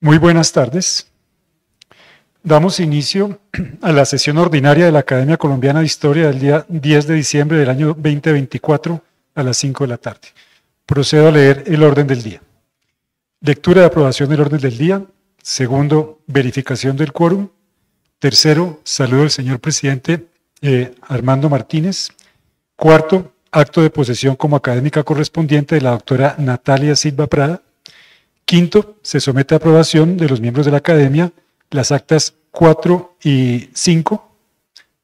Muy buenas tardes. Damos inicio a la sesión ordinaria de la Academia Colombiana de Historia del día 10 de diciembre del año 2024 a las 5 de la tarde. Procedo a leer el orden del día. Lectura de aprobación del orden del día. Segundo, verificación del quórum. Tercero, saludo del señor presidente Armando Martínez. Cuarto, acto de posesión como académica correspondiente de la doctora Natalia Silva Prada. Quinto, se somete a aprobación de los miembros de la Academia las actas 4 y 5.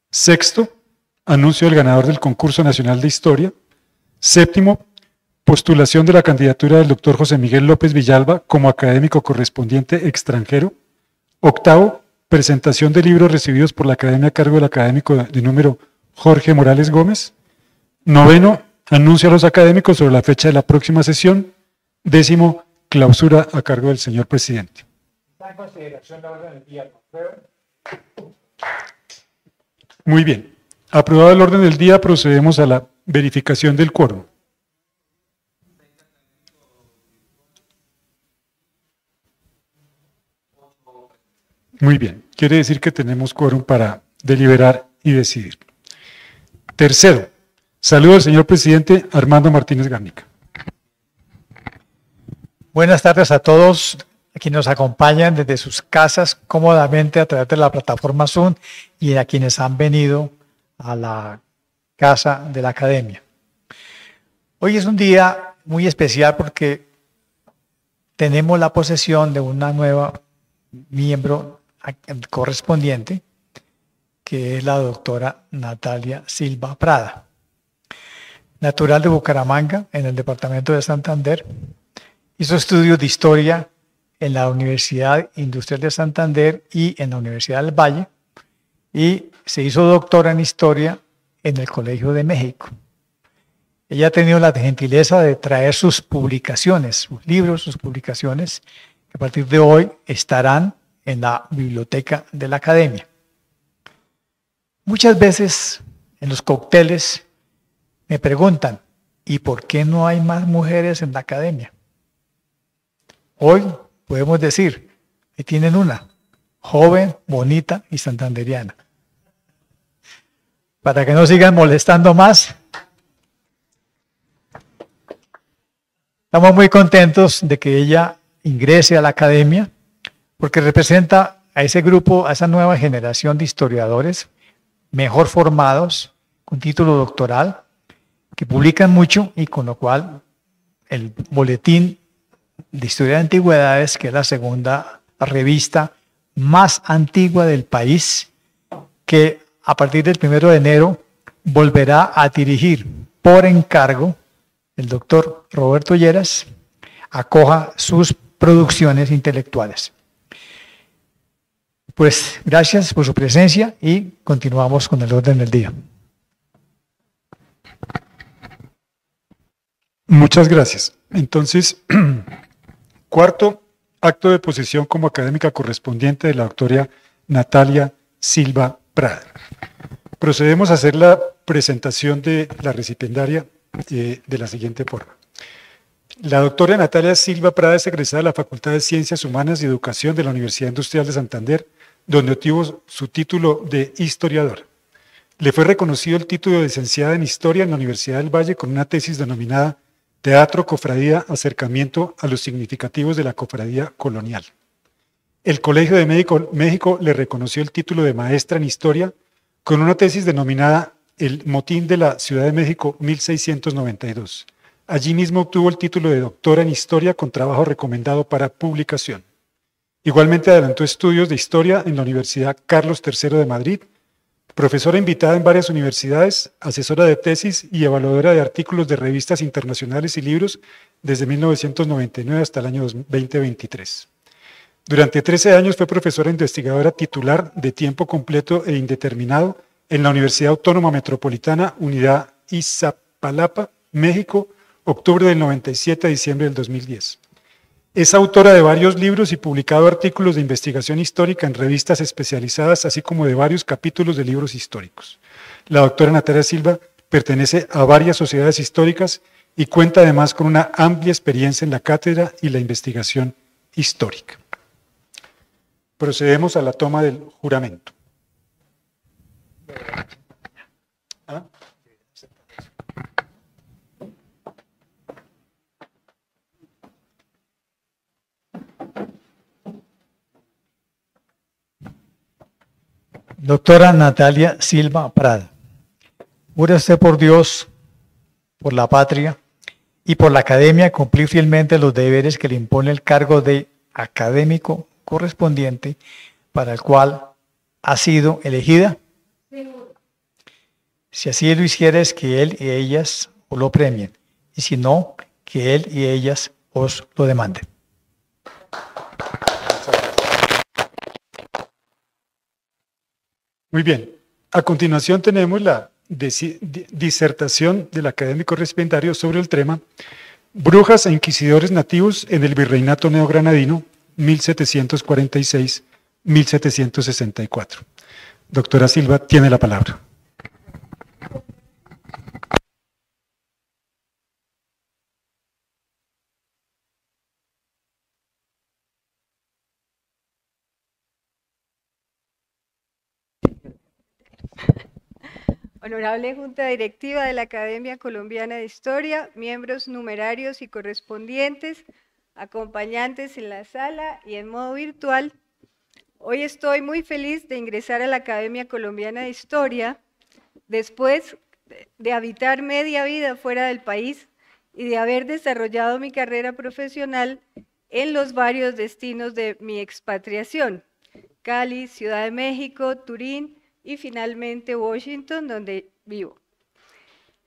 Sexto, anuncio del ganador del Concurso Nacional de Historia. Séptimo, postulación de la candidatura del doctor José Miguel López Villalba como académico correspondiente extranjero. Octavo, presentación de libros recibidos por la Academia a cargo del académico de número Jorge Morales Gómez. Noveno, anuncio a los académicos sobre la fecha de la próxima sesión. Décimo, clausura a cargo del señor presidente. Está en consideración la orden del día. Muy bien. Aprobado el orden del día, procedemos a la verificación del quórum. Muy bien. Quiere decir que tenemos quórum para deliberar y decidir. Tercero, saludo al señor presidente Armando Martínez Garnica. Buenas tardes a todos quienes nos acompañan desde sus casas cómodamente a través de la plataforma Zoom y a quienes han venido a la casa de la Academia. Hoy es un día muy especial porque tenemos la posesión de una nueva miembro correspondiente, que es la doctora Natalia Silva Prada, natural de Bucaramanga, en el departamento de Santander. Hizo estudios de historia en la Universidad Industrial de Santander y en la Universidad del Valle, y se hizo doctora en historia en el Colegio de México. Ella ha tenido la gentileza de traer sus publicaciones, sus libros, sus publicaciones, que a partir de hoy estarán en la biblioteca de la Academia. Muchas veces en los cócteles me preguntan, ¿y por qué no hay más mujeres en la Academia? Hoy podemos decir que tienen una, joven, bonita y santanderiana. Para que no sigan molestando más, estamos muy contentos de que ella ingrese a la Academia, porque representa a ese grupo, a esa nueva generación de historiadores mejor formados, con título doctoral, que publican mucho y con lo cual el boletín de Historia de Antigüedades, que es la segunda revista más antigua del país, que a partir del 1 de enero volverá a dirigir por encargo el doctor Roberto Lleras, acoja sus producciones intelectuales. Pues gracias por su presencia y continuamos con el orden del día. Muchas gracias. Entonces, cuarto, acto de posesión como académica correspondiente de la doctora Natalia Silva Prada. Procedemos a hacer la presentación de la recipiendaria de la siguiente forma. La doctora Natalia Silva Prada es egresada de la Facultad de Ciencias Humanas y Educación de la Universidad Industrial de Santander, donde obtuvo su título de historiadora. Le fue reconocido el título de licenciada en Historia en la Universidad del Valle con una tesis denominada Teatro, Cofradía, Acercamiento a los significativos de la cofradía colonial. El Colegio de México le reconoció el título de maestra en Historia con una tesis denominada El Motín de la Ciudad de México 1692. Allí mismo obtuvo el título de doctora en Historia con trabajo recomendado para publicación. Igualmente adelantó estudios de Historia en la Universidad Carlos III de Madrid, profesora invitada en varias universidades, asesora de tesis y evaluadora de artículos de revistas internacionales y libros desde 1999 hasta el año 2023. Durante 13 años fue profesora investigadora titular de tiempo completo e indeterminado en la Universidad Autónoma Metropolitana, Unidad Iztapalapa, México, octubre del 97 a diciembre del 2010. Es autora de varios libros y publicado artículos de investigación histórica en revistas especializadas, así como de varios capítulos de libros históricos. La doctora Natalia Silva pertenece a varias sociedades históricas y cuenta además con una amplia experiencia en la cátedra y la investigación histórica. Procedemos a la toma del juramento. ¿Ah? Doctora Natalia Silva Prada, jura usted por Dios, por la patria y por la academia cumplir fielmente los deberes que le impone el cargo de académico correspondiente para el cual ha sido elegida. Si así lo hicieres, que él y ellas os lo premien, y si no, que él y ellas os lo demanden. Muy bien. A continuación tenemos la disertación del académico recipientario sobre el tema Brujas e inquisidores nativos en el Virreinato Neogranadino 1746-1764. Doctora Silva, tiene la palabra. Honorable Junta Directiva de la Academia Colombiana de Historia, miembros numerarios y correspondientes, acompañantes en la sala y en modo virtual, hoy estoy muy feliz de ingresar a la Academia Colombiana de Historia después de habitar media vida fuera del país y de haber desarrollado mi carrera profesional en los varios destinos de mi expatriación: Cali, Ciudad de México, Turín y finalmente Washington, donde vivo.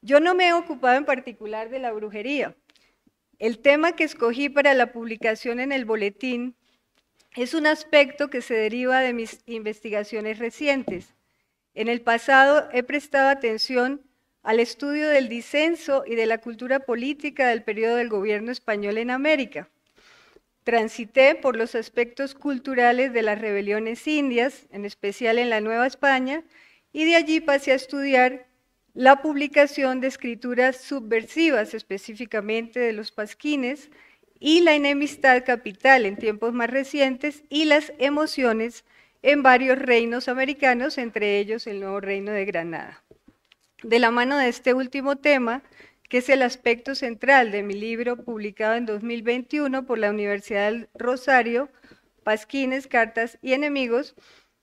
Yo no me he ocupado en particular de la brujería. El tema que escogí para la publicación en el boletín es un aspecto que se deriva de mis investigaciones recientes. En el pasado he prestado atención al estudio del disenso y de la cultura política del periodo del gobierno español en América. Transité por los aspectos culturales de las rebeliones indias, en especial en la Nueva España, y de allí pasé a estudiar la publicación de escrituras subversivas, específicamente de los pasquines, y la enemistad capital en tiempos más recientes, y las emociones en varios reinos americanos, entre ellos el Nuevo Reino de Granada. De la mano de este último tema, que es el aspecto central de mi libro publicado en 2021 por la Universidad del Rosario, Pasquines, Cartas y Enemigos,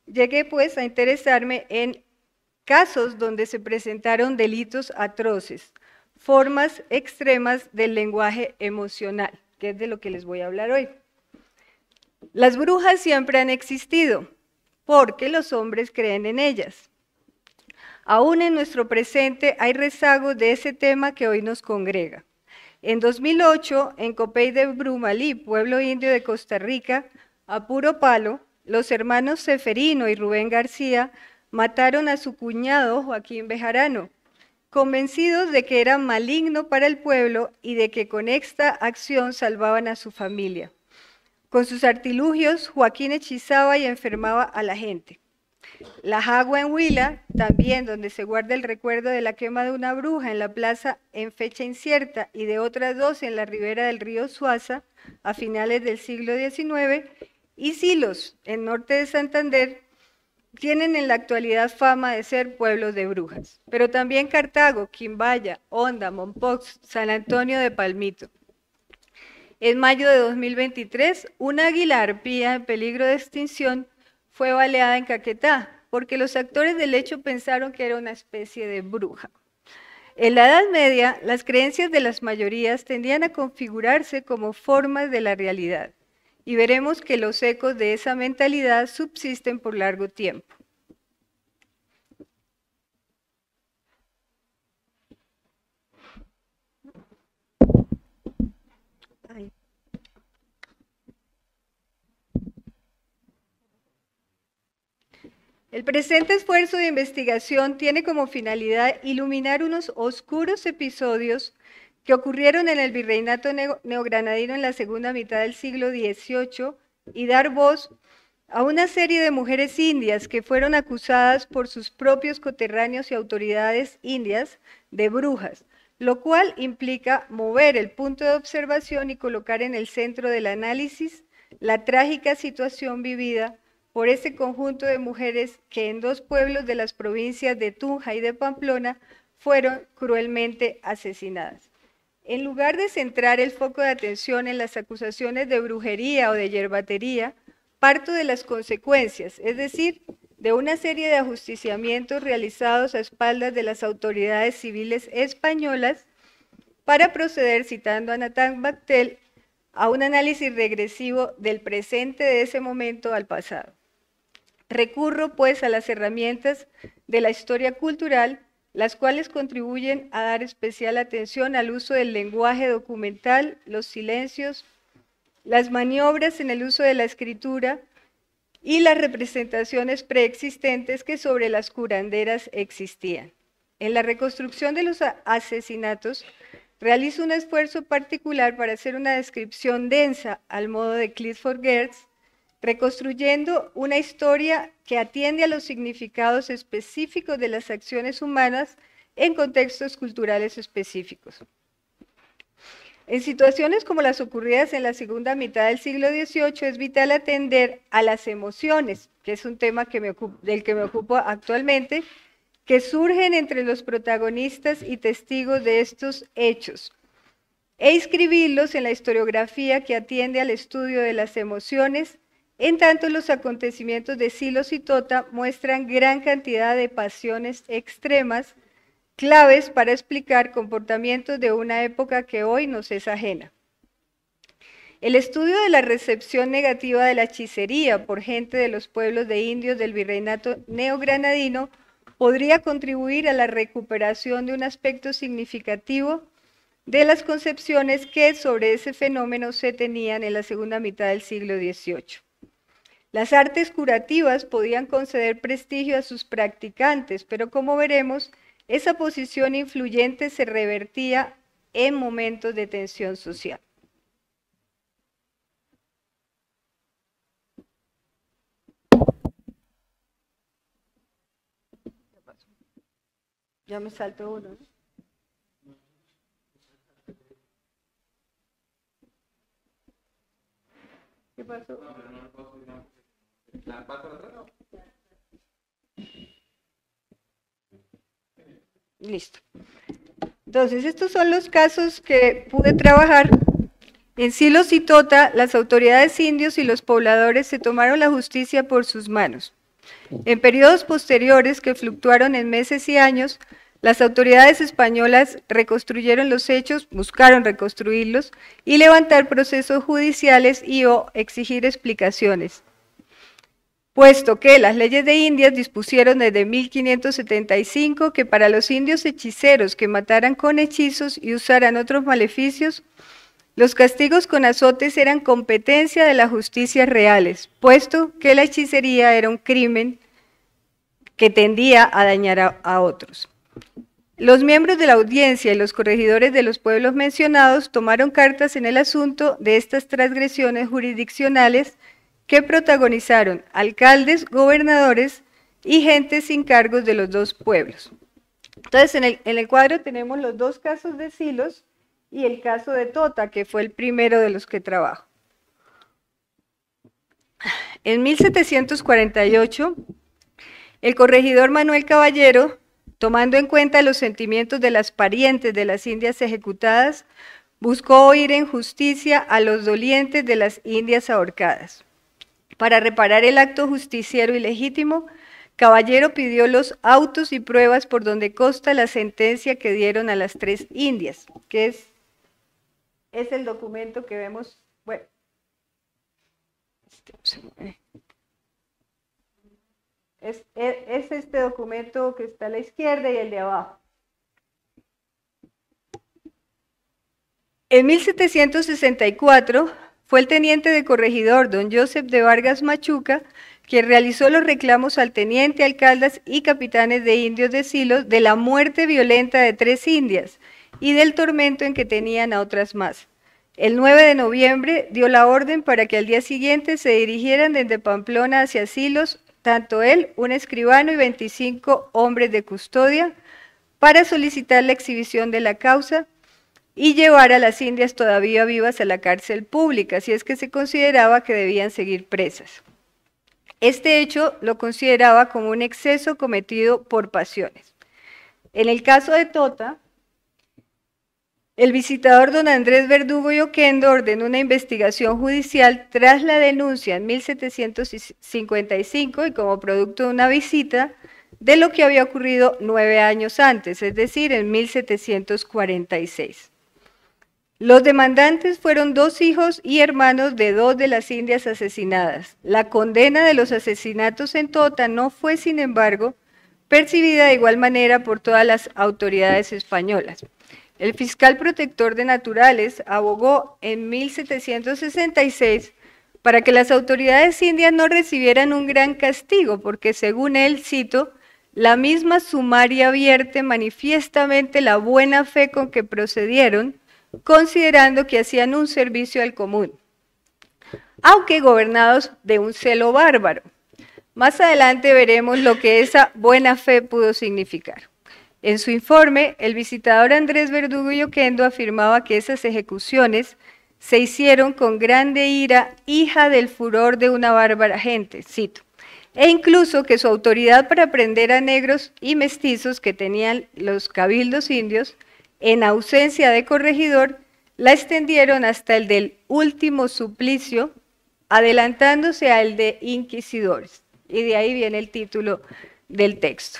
llegué pues a interesarme en casos donde se presentaron delitos atroces, formas extremas del lenguaje emocional, que es de lo que les voy a hablar hoy. Las brujas siempre han existido, porque los hombres creen en ellas. Aún en nuestro presente hay rezagos de ese tema que hoy nos congrega. En 2008, en Copey de Brumalí, pueblo indio de Costa Rica, a puro palo, los hermanos Seferino y Rubén García mataron a su cuñado Joaquín Bejarano, convencidos de que era maligno para el pueblo y de que con esta acción salvaban a su familia. Con sus artilugios, Joaquín hechizaba y enfermaba a la gente. La Jagua en Huila, también donde se guarda el recuerdo de la quema de una bruja en la plaza en fecha incierta y de otras dos en la ribera del río Suaza a finales del siglo XIX, y Silos, en norte de Santander, tienen en la actualidad fama de ser pueblos de brujas. Pero también Cartago, Quimbaya, Honda, Mompox, San Antonio de Palmito. En mayo de 2023, una águila arpía en peligro de extinción fue baleada en Caquetá, porque los actores del hecho pensaron que era una especie de bruja. En la Edad Media, las creencias de las mayorías tendían a configurarse como formas de la realidad, y veremos que los ecos de esa mentalidad subsisten por largo tiempo. El presente esfuerzo de investigación tiene como finalidad iluminar unos oscuros episodios que ocurrieron en el virreinato neogranadino en la segunda mitad del siglo XVIII y dar voz a una serie de mujeres indias que fueron acusadas por sus propios coterráneos y autoridades indias de brujas, lo cual implica mover el punto de observación y colocar en el centro del análisis la trágica situación vivida por ese conjunto de mujeres que en 2 pueblos de las provincias de Tunja y de Pamplona fueron cruelmente asesinadas. En lugar de centrar el foco de atención en las acusaciones de brujería o de yerbatería, parto de las consecuencias, es decir, de una serie de ajusticiamientos realizados a espaldas de las autoridades civiles españolas para proceder, citando a Nathan Bactel, a un análisis regresivo del presente de ese momento al pasado. Recurro, pues, a las herramientas de la historia cultural, las cuales contribuyen a dar especial atención al uso del lenguaje documental, los silencios, las maniobras en el uso de la escritura y las representaciones preexistentes que sobre las curanderas existían. En la reconstrucción de los asesinatos, realizo un esfuerzo particular para hacer una descripción densa al modo de Clifford Geertz, reconstruyendo una historia que atiende a los significados específicos de las acciones humanas en contextos culturales específicos. En situaciones como las ocurridas en la segunda mitad del siglo XVIII es vital atender a las emociones, que es un tema del que me ocupo actualmente, que surgen entre los protagonistas y testigos de estos hechos, e inscribirlos en la historiografía que atiende al estudio de las emociones. En tanto, los acontecimientos de Silos y Tota muestran gran cantidad de pasiones extremas, claves para explicar comportamientos de una época que hoy nos es ajena. El estudio de la recepción negativa de la hechicería por gente de los pueblos de indios del virreinato neogranadino podría contribuir a la recuperación de un aspecto significativo de las concepciones que sobre ese fenómeno se tenían en la segunda mitad del siglo XVIII. Las artes curativas podían conceder prestigio a sus practicantes, pero como veremos, esa posición influyente se revertía en momentos de tensión social. Ya me salto uno, ¿no? ¿Qué pasó? Listo. Entonces, estos son los casos que pude trabajar. En Silos y Tota, las autoridades indios y los pobladores se tomaron la justicia por sus manos. En periodos posteriores, que fluctuaron en meses y años, las autoridades españolas reconstruyeron los hechos, buscaron reconstruirlos y levantar procesos judiciales y o exigir explicaciones, puesto que las leyes de Indias dispusieron desde 1575 que para los indios hechiceros que mataran con hechizos y usaran otros maleficios, los castigos con azotes eran competencia de las justicias reales, puesto que la hechicería era un crimen que tendía a dañar a otros. Los miembros de la audiencia y los corregidores de los pueblos mencionados tomaron cartas en el asunto de estas transgresiones jurisdiccionales que protagonizaron alcaldes, gobernadores y gentes sin cargos de los 2 pueblos. Entonces, en el cuadro tenemos los 2 casos de Silos y el caso de Tota, que fue el primero de los que trabajo. En 1748, el corregidor Manuel Caballero, tomando en cuenta los sentimientos de las parientes de las indias ejecutadas, buscó oír en justicia a los dolientes de las indias ahorcadas. Para reparar el acto justiciero ilegítimo, Caballero pidió los autos y pruebas por donde consta la sentencia que dieron a las 3 indias, que es el documento que vemos, bueno, es este documento que está a la izquierda y el de abajo. En 1764 fue el teniente de corregidor, don Joseph de Vargas Machuca, quien realizó los reclamos al teniente, alcaldes y capitanes de indios de Silos de la muerte violenta de 3 indias y del tormento en que tenían a otras más. El 9 de noviembre dio la orden para que al día siguiente se dirigieran desde Pamplona hacia Silos, tanto él, un escribano y 25 hombres de custodia, para solicitar la exhibición de la causa y llevar a las indias todavía vivas a la cárcel pública, si es que se consideraba que debían seguir presas. Este hecho lo consideraba como un exceso cometido por pasiones. En el caso de Tota, el visitador don Andrés Verdugo y Oquendo ordenó una investigación judicial tras la denuncia en 1755 y como producto de una visita de lo que había ocurrido 9 años antes, es decir, en 1746. Los demandantes fueron 2 hijos y hermanos de 2 de las indias asesinadas. La condena de los asesinatos en Tota no fue, sin embargo, percibida de igual manera por todas las autoridades españolas. El fiscal protector de naturales abogó en 1766 para que las autoridades indias no recibieran un gran castigo, porque según él, cito, la misma sumaria vierte manifiestamente la buena fe con que procedieron, considerando que hacían un servicio al común, aunque gobernados de un celo bárbaro. Más adelante veremos lo que esa buena fe pudo significar. En su informe, el visitador Andrés Verdugo y Oquendo afirmaba que esas ejecuciones se hicieron con grande ira, hija del furor de una bárbara gente, cito, e incluso que su autoridad para prender a negros y mestizos que tenían los cabildos indios, en ausencia de corregidor, la extendieron hasta el del último suplicio, adelantándose al de inquisidores. Y de ahí viene el título del texto.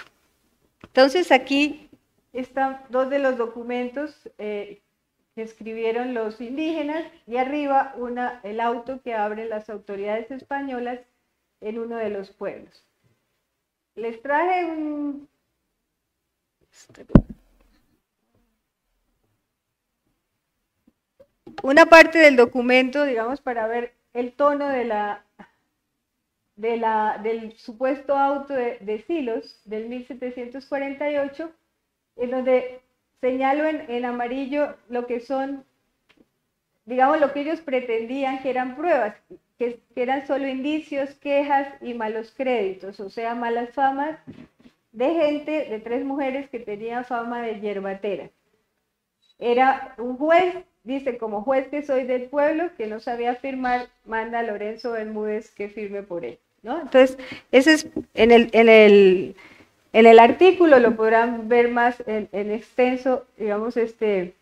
Entonces aquí están 2 de los documentos que escribieron los indígenas y arriba el auto que abren las autoridades españolas en uno de los pueblos. Les traje una parte del documento, digamos, para ver el tono del supuesto auto de Silos del 1748, en donde señalo en amarillo lo que son, digamos, lo que ellos pretendían que eran pruebas, que eran solo indicios, quejas y malos créditos, o sea, malas famas de gente, de 3 mujeres que tenían fama de yerbatera. Era un juez, dice, como juez que soy del pueblo, que no sabía firmar, manda a Lorenzo Bermúdez que firme por él, ¿no? Entonces, ese es en el artículo, lo podrán ver más en extenso, digamos, este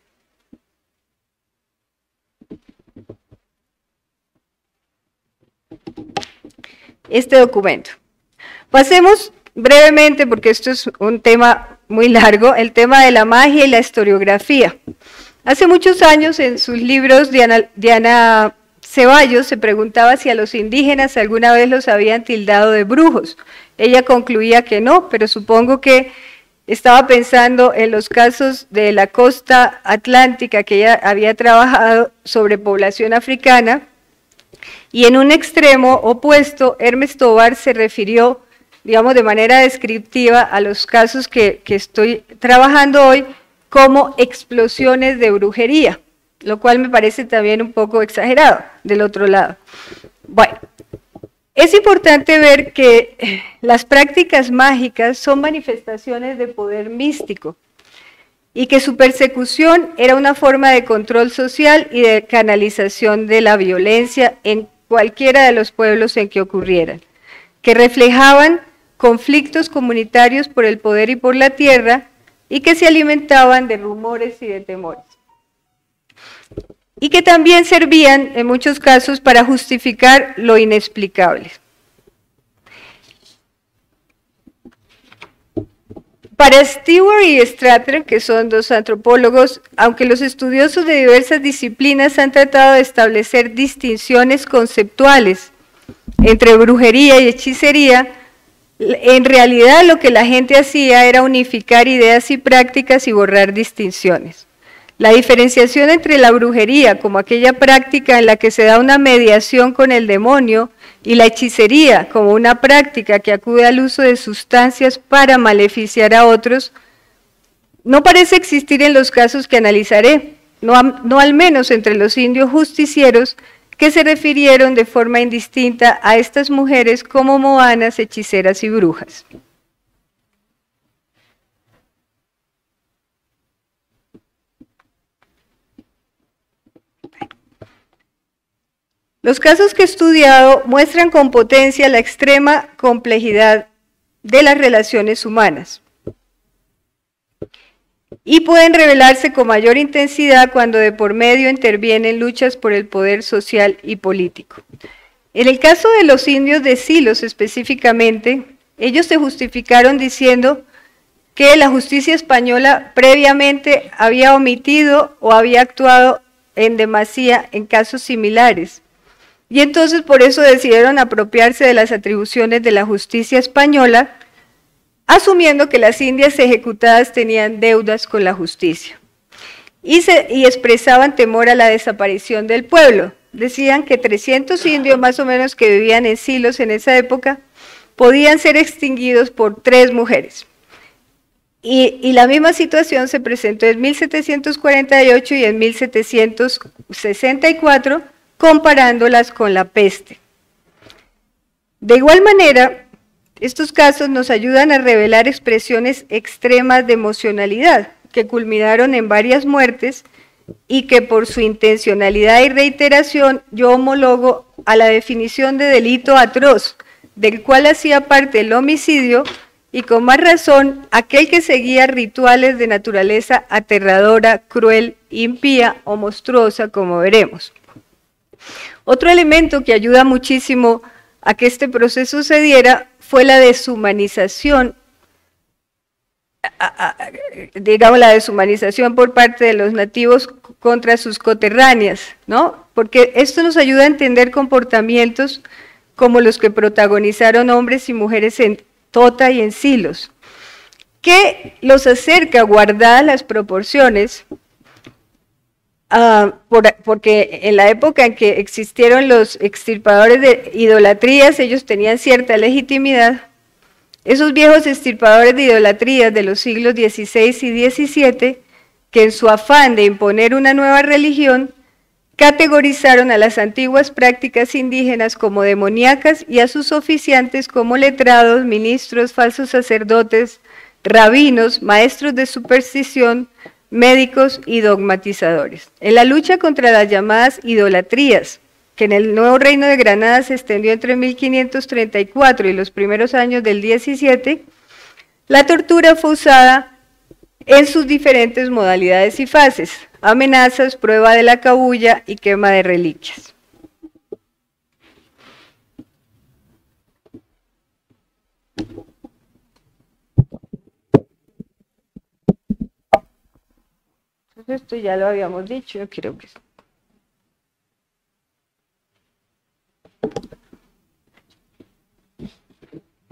documento. Pasemos brevemente, porque esto es un tema muy largo, el tema de la magia y la historiografía. Hace muchos años, en sus libros, Diana Ceballos se preguntaba si a los indígenas alguna vez los habían tildado de brujos. Ella concluía que no, pero supongo que estaba pensando en los casos de la costa atlántica que ella había trabajado sobre población africana, y en un extremo opuesto, Hermes Tobar se refirió, digamos, de manera descriptiva a los casos que estoy trabajando hoy como explosiones de brujería, lo cual me parece también un poco exagerado del otro lado. Bueno, es importante ver que las prácticas mágicas son manifestaciones de poder místico y que su persecución era una forma de control social y de canalización de la violencia en cualquiera de los pueblos en que ocurrieran, que reflejaban conflictos comunitarios por el poder y por la tierra, y que se alimentaban de rumores y de temores. Y que también servían, en muchos casos, para justificar lo inexplicable. Para Stewart y Strater, que son 2 antropólogos, aunque los estudiosos de diversas disciplinas han tratado de establecer distinciones conceptuales entre brujería y hechicería, en realidad lo que la gente hacía era unificar ideas y prácticas y borrar distinciones. La diferenciación entre la brujería como aquella práctica en la que se da una mediación con el demonio y la hechicería como una práctica que acude al uso de sustancias para maleficiar a otros, no parece existir en los casos que analizaré, no al menos entre los indios justicieros que se refirieron de forma indistinta a estas mujeres como moanas, hechiceras y brujas. Los casos que he estudiado muestran con potencia la extrema complejidad de las relaciones humanas y pueden revelarse con mayor intensidad cuando de por medio intervienen luchas por el poder social y político. En el caso de los indios de Silos específicamente, ellos se justificaron diciendo que la justicia española previamente había omitido o había actuado en demasía en casos similares. Y entonces por eso decidieron apropiarse de las atribuciones de la justicia española, asumiendo que las indias ejecutadas tenían deudas con la justicia. Y expresaban temor a la desaparición del pueblo. Decían que 300 indios más o menos que vivían en Silos en esa época podían ser extinguidos por 3 mujeres. Y la misma situación se presentó en 1748 y en 1764, comparándolas con la peste. De igual manera, estos casos nos ayudan a revelar expresiones extremas de emocionalidad que culminaron en varias muertes y que por su intencionalidad y reiteración yo homologo a la definición de delito atroz, del cual hacía parte el homicidio y con más razón aquel que seguía rituales de naturaleza aterradora, cruel, impía o monstruosa, como veremos. Otro elemento que ayuda muchísimo a que este proceso se diera fue la deshumanización, digamos la deshumanización por parte de los nativos contra sus coterráneas, ¿no? Porque esto nos ayuda a entender comportamientos como los que protagonizaron hombres y mujeres en Tota y en Silos, que los acerca, guardadas las proporciones, porque en la época en que existieron los extirpadores de idolatrías, ellos tenían cierta legitimidad. Esos viejos extirpadores de idolatrías de los siglos XVI y XVII, que en su afán de imponer una nueva religión, categorizaron a las antiguas prácticas indígenas como demoníacas y a sus oficiantes como letrados, ministros, falsos sacerdotes, rabinos, maestros de superstición, médicos y dogmatizadores. En la lucha contra las llamadas idolatrías, que en el Nuevo Reino de Granada se extendió entre 1534 y los primeros años del 17, la tortura fue usada en sus diferentes modalidades y fases: amenazas, prueba de la cabulla y quema de reliquias. Entonces esto ya lo habíamos dicho, yo creo que sí.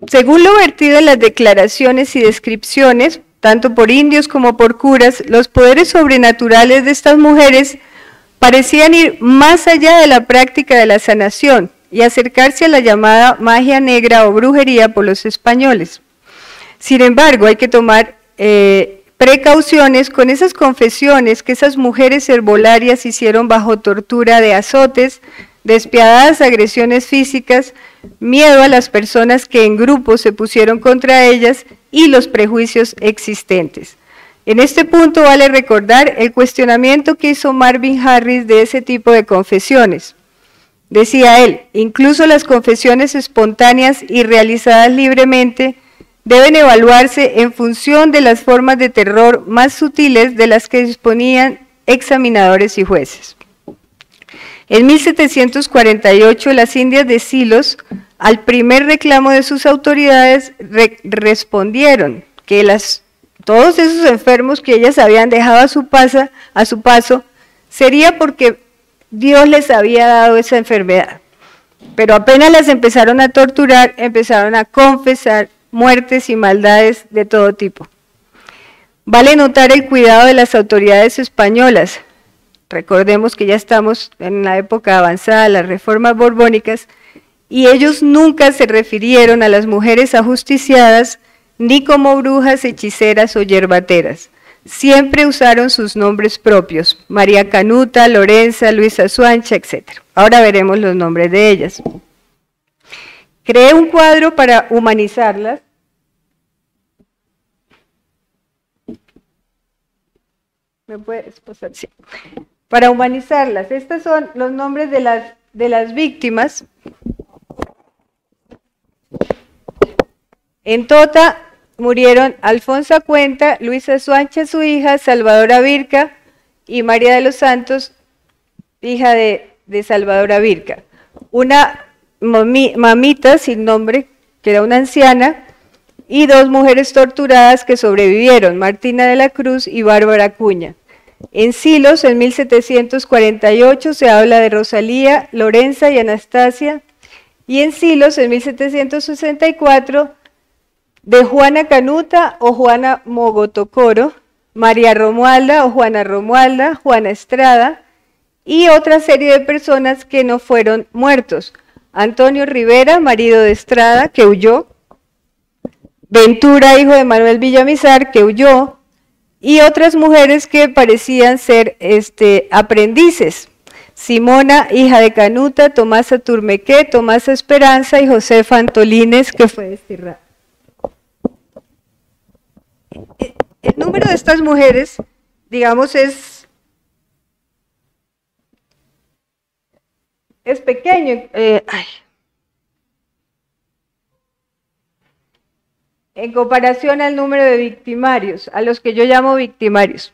Según lo vertido en las declaraciones y descripciones, tanto por indios como por curas, los poderes sobrenaturales de estas mujeres parecían ir más allá de la práctica de la sanación y acercarse a la llamada magia negra o brujería por los españoles. Sin embargo, hay que tomar precauciones con esas confesiones que esas mujeres herbolarias hicieron bajo tortura de azotes, despiadadas agresiones físicas, miedo a las personas que en grupo se pusieron contra ellas y los prejuicios existentes. En este punto vale recordar el cuestionamiento que hizo Marvin Harris de ese tipo de confesiones. Decía él, incluso las confesiones espontáneas y realizadas libremente deben evaluarse en función de las formas de terror más sutiles de las que disponían examinadores y jueces. En 1748, las indias de Silos, al primer reclamo de sus autoridades, respondieron que todos esos enfermos que ellas habían dejado a su paso, sería porque Dios les había dado esa enfermedad. Pero apenas las empezaron a torturar, empezaron a confesar muertes y maldades de todo tipo. Vale notar el cuidado de las autoridades españolas. Recordemos que ya estamos en la época avanzada de las reformas borbónicas, y ellos nunca se refirieron a las mujeres ajusticiadas ni como brujas, hechiceras o yerbateras. Siempre usaron sus nombres propios: María Canuta, Lorenza, Luisa Suancha, etc. Ahora veremos los nombres de ellas. Creé un cuadro para humanizarlas. ¿Me puedes pasar? Sí. Para humanizarlas. Estos son los nombres de las las víctimas, en Tota murieron Alfonsa Cuenta, Luisa Suancha, su hija, Salvadora Virca y María de los Santos, hija de Salvadora Virca. Una mamita sin nombre, que era una anciana, y dos mujeres torturadas que sobrevivieron, Martina de la Cruz y Bárbara Acuña. En Silos, en 1748, se habla de Rosalía, Lorenza y Anastasia, y en Silos, en 1764, de Juana Canuta o Juana Mogotocoro, María Romualda o Juana Romualda, Juana Estrada, y otra serie de personas que no fueron muertos. Antonio Rivera, marido de Estrada, que huyó, Ventura, hijo de Manuel Villamizar, que huyó, y otras mujeres que parecían ser aprendices. Simona, hija de Canuta, Tomasa Turmequé, Tomasa Esperanza y Josefa Antolines, que fue desterrada. El número de estas mujeres, digamos, es pequeño. En comparación al número de victimarios, a los que yo llamo victimarios.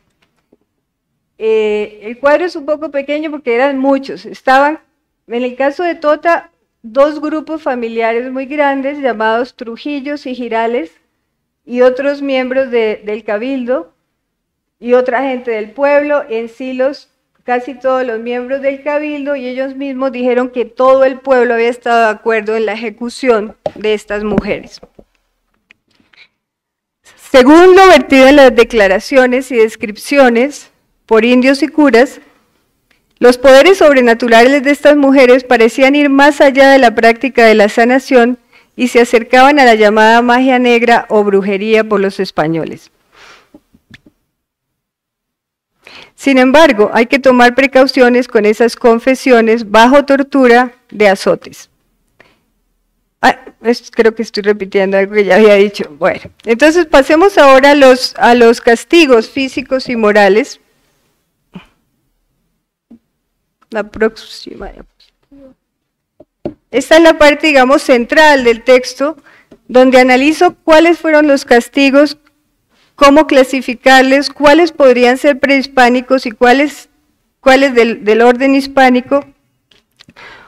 El cuadro es un poco pequeño porque eran muchos. Estaban, en el caso de Tota, dos grupos familiares muy grandes llamados Trujillos y Girales y otros miembros del Cabildo y otra gente del pueblo. En Silos, casi todos los miembros del Cabildo, y ellos mismos dijeron que todo el pueblo había estado de acuerdo en la ejecución de estas mujeres. Según lo vertido en las declaraciones y descripciones por indios y curas, los poderes sobrenaturales de estas mujeres parecían ir más allá de la práctica de la sanación y se acercaban a la llamada magia negra o brujería por los españoles. Sin embargo, hay que tomar precauciones con esas confesiones bajo tortura de azotes. Creo que estoy repitiendo algo que ya había dicho. Bueno, entonces pasemos ahora a los castigos físicos y morales. La próxima. Esta es la parte, digamos, central del texto, donde analizo cuáles fueron los castigos, cómo clasificarles, cuáles podrían ser prehispánicos y cuáles del orden hispánico,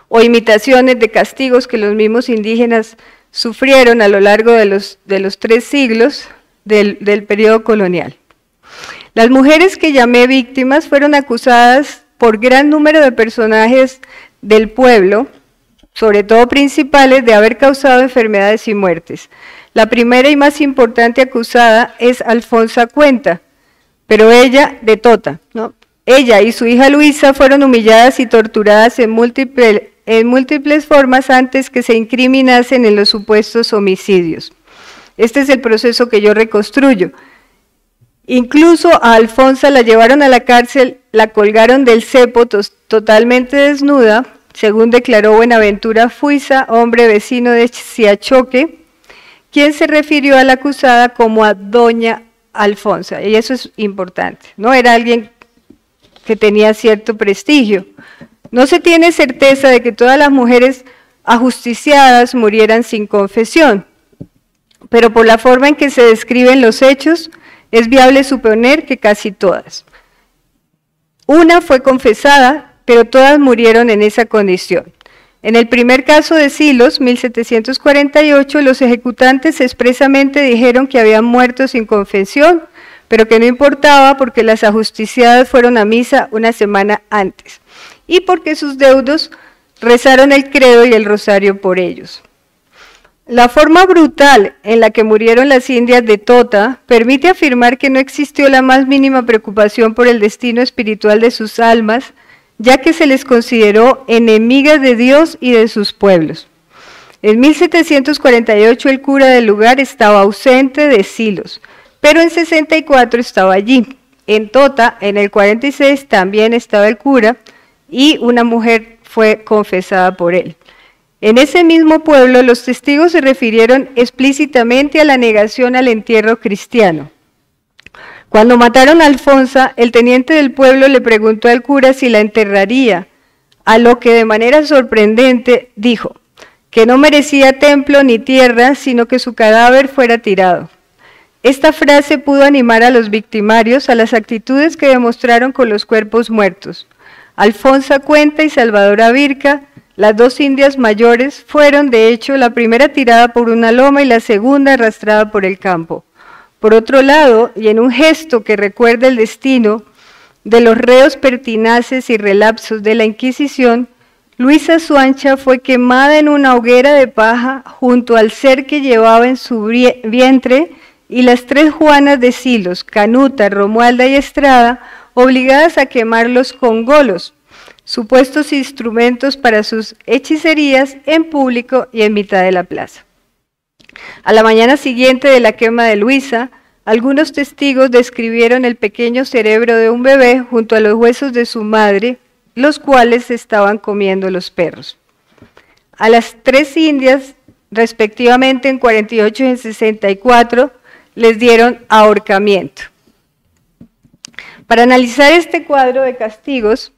o imitaciones de castigos que los mismos indígenas sufrieron a lo largo de los 3 siglos del periodo colonial. Las mujeres que llamé víctimas fueron acusadas por gran número de personajes del pueblo, sobre todo principales, de haber causado enfermedades y muertes. La primera y más importante acusada es Alfonsa Cuenta, pero ella, de Tota, ¿no? Ella y su hija Luisa fueron humilladas y torturadas en múltiples formas antes que se incriminasen en los supuestos homicidios. Este es el proceso que yo reconstruyo. Incluso a Alfonsa la llevaron a la cárcel, la colgaron del cepo totalmente desnuda, según declaró Buenaventura Fuiza, hombre vecino de Siachoque, quien se refirió a la acusada como a Doña Alfonsa, y eso es importante, ¿no? Era alguien que tenía cierto prestigio. No se tiene certeza de que todas las mujeres ajusticiadas murieran sin confesión, pero por la forma en que se describen los hechos, es viable suponer que casi todas. Una fue confesada, pero todas murieron en esa condición. En el primer caso de Silos, 1748, los ejecutantes expresamente dijeron que habían muerto sin confesión, pero que no importaba porque las ajusticiadas fueron a misa una semana antes y porque sus deudos rezaron el credo y el rosario por ellos. La forma brutal en la que murieron las indias de Tota permite afirmar que no existió la más mínima preocupación por el destino espiritual de sus almas, ya que se les consideró enemigas de Dios y de sus pueblos. En 1748 el cura del lugar estaba ausente de Silos, pero en 64 estaba allí. En Tota, en el 46, también estaba el cura y una mujer fue confesada por él. En ese mismo pueblo, los testigos se refirieron explícitamente a la negación al entierro cristiano. Cuando mataron a Alfonsa, el teniente del pueblo le preguntó al cura si la enterraría, a lo que de manera sorprendente dijo que no merecía templo ni tierra, sino que su cadáver fuera tirado. Esta frase pudo animar a los victimarios a las actitudes que demostraron con los cuerpos muertos. Alfonsa Cuenta y Salvadora Virca, las dos indias mayores, fueron de hecho la primera tirada por una loma y la segunda arrastrada por el campo. Por otro lado, y en un gesto que recuerda el destino de los reos pertinaces y relapsos de la Inquisición, Luisa Suancha fue quemada en una hoguera de paja junto al ser que llevaba en su vientre, y las tres Juanas de Silos, Canuta, Romualda y Estrada, obligadas a quemarlos con golos, supuestos instrumentos para sus hechicerías, en público y en mitad de la plaza. A la mañana siguiente de la quema de Luisa, algunos testigos describieron el pequeño cerebro de un bebé junto a los huesos de su madre, los cuales estaban comiendo los perros. A las tres indias, respectivamente en 48 y en 64, les dieron ahorcamiento. Para analizar este cuadro de castigos,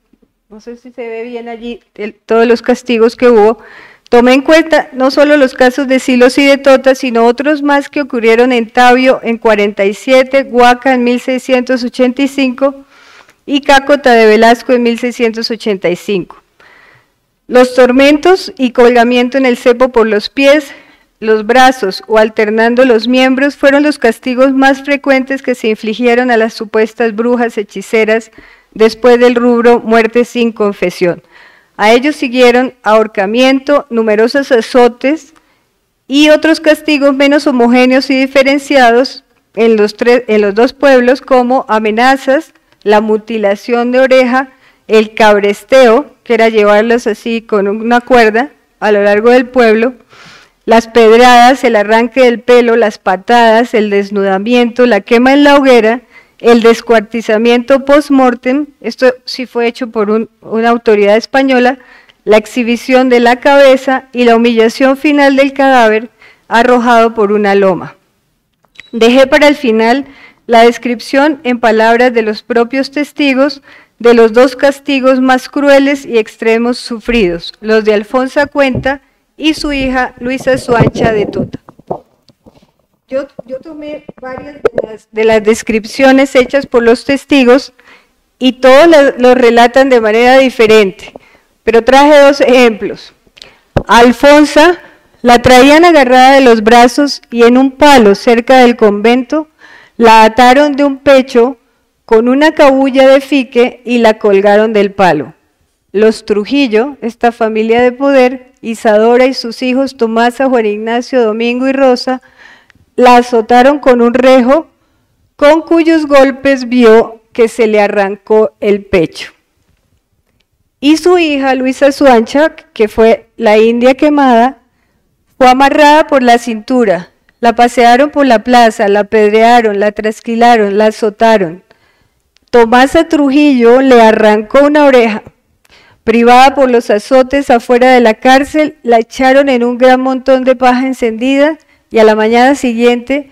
no sé si se ve bien allí todos los castigos que hubo, tomé en cuenta no solo los casos de Silos y de Tota, sino otros más que ocurrieron en Tabio en 47, Huaca en 1685 y Cácota de Velasco en 1685. Los tormentos y colgamiento en el cepo por los pies, los brazos o alternando los miembros fueron los castigos más frecuentes que se infligieron a las supuestas brujas hechiceras después del rubro muerte sin confesión. A ellos siguieron ahorcamiento, numerosos azotes y otros castigos menos homogéneos y diferenciados en los dos pueblos, como amenazas, la mutilación de oreja, el cabresteo, que era llevarlos así con una cuerda a lo largo del pueblo, las pedradas, el arranque del pelo, las patadas, el desnudamiento, la quema en la hoguera, el descuartizamiento post-mortem, esto sí fue hecho por una autoridad española, la exhibición de la cabeza y la humillación final del cadáver arrojado por una loma. Dejé para el final la descripción en palabras de los propios testigos de los dos castigos más crueles y extremos sufridos, los de Alfonsa Cuenta y su hija Luisa Suancha de Tota. Yo tomé varias de las descripciones hechas por los testigos y todos los relatan de manera diferente, pero traje dos ejemplos. A Alfonsa la traían agarrada de los brazos y en un palo cerca del convento la ataron de un pecho con una cabulla de fique y la colgaron del palo. Los Trujillo, esta familia de poder, Isadora y sus hijos Tomasa, Juan Ignacio, Domingo y Rosa, la azotaron con un rejo, con cuyos golpes vio que se le arrancó el pecho. Y su hija Luisa Suancha, que fue la india quemada, fue amarrada por la cintura, la pasearon por la plaza, la apedrearon, la trasquilaron, la azotaron. Tomasa Trujillo le arrancó una oreja. Privada por los azotes afuera de la cárcel, la echaron en un gran montón de paja encendida y a la mañana siguiente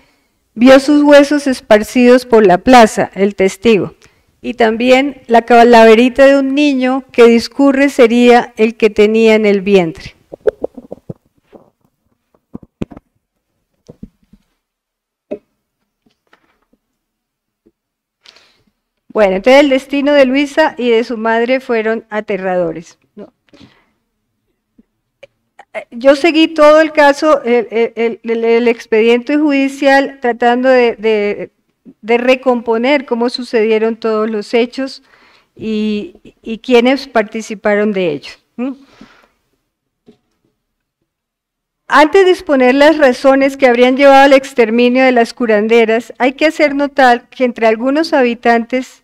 vio sus huesos esparcidos por la plaza, el testigo. Y también la calaverita de un niño que discurre sería el que tenía en el vientre. Bueno, entonces el destino de Luisa y de su madre fueron aterradores, ¿no? Yo seguí todo el caso, el expediente judicial, tratando de recomponer cómo sucedieron todos los hechos y quiénes participaron de ellos. Antes de exponer las razones que habrían llevado al exterminio de las curanderas, hay que hacer notar que entre algunos habitantes